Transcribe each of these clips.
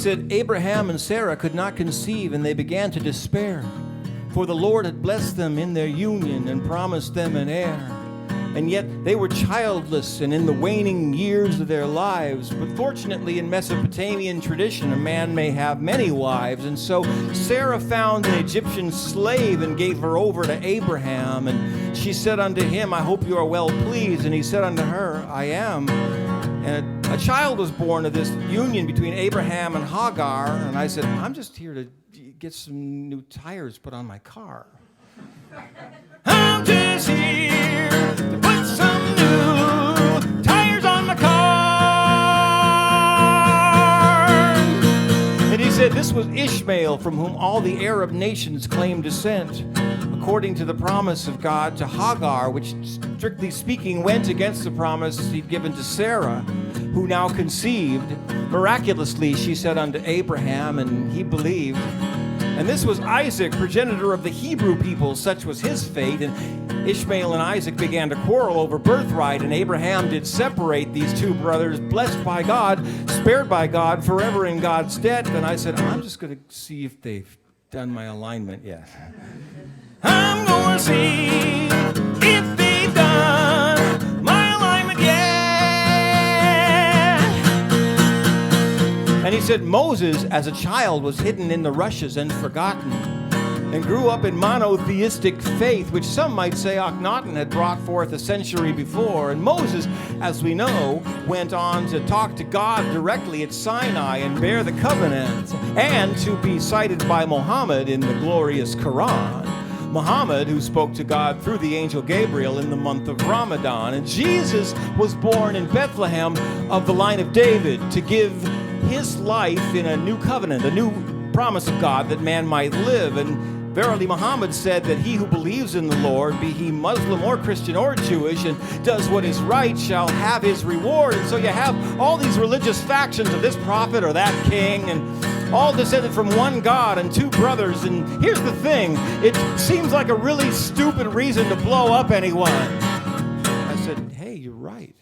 said, Abraham and Sarah could not conceive, and they began to despair. For the Lord had blessed them in their union and promised them an heir. And yet they were childless and in the waning years of their lives. But fortunately, in Mesopotamian tradition, a man may have many wives. And so Sarah found an Egyptian slave and gave her over to Abraham. And she said unto him, I hope you are well pleased. And he said unto her, I am. And a child was born of this union between Abraham and Hagar. And I said, I'm just here to get some new tires put on my car. I'm just here to put some new tires on my car. And he said this was Ishmael, from whom all the Arab nations claim descent, according to the promise of God to Hagar, which strictly speaking went against the promise he'd given to Sarah, who now conceived. Miraculously, she said unto Abraham, and he believed. And this was Isaac, progenitor of the Hebrew people. Such was his fate. And Ishmael and Isaac began to quarrel over birthright. And Abraham did separate these two brothers, blessed by God, spared by God, forever in God's debt. And I said, I'm just going to see if they've done my alignment yet. I'm going to see if they've done my alignment yet. And he said, Moses, as a child, was hidden in the rushes and forgotten, and grew up in monotheistic faith, which some might say Akhenaten had brought forth a century before. And Moses, as we know, went on to talk to God directly at Sinai and bear the covenant, and to be cited by Muhammad in the glorious Quran. Muhammad, who spoke to God through the angel Gabriel in the month of Ramadan. And Jesus was born in Bethlehem of the line of David to give his life in a new covenant, a new promise of God that man might live. And verily Muhammad said that he who believes in the Lord, be he Muslim or Christian or Jewish, and does what is right shall have his reward. And so you have all these religious factions of this prophet or that king, and all descended from one God and two brothers. And here's the thing, it seems like a really stupid reason to blow up anyone. I said, hey, you're right.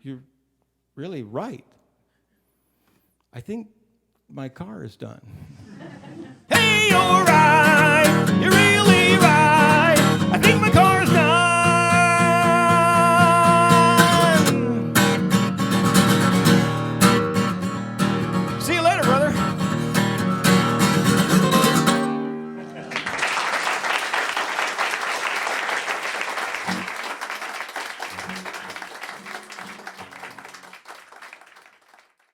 You're really right. I think my car is done. Hey, you're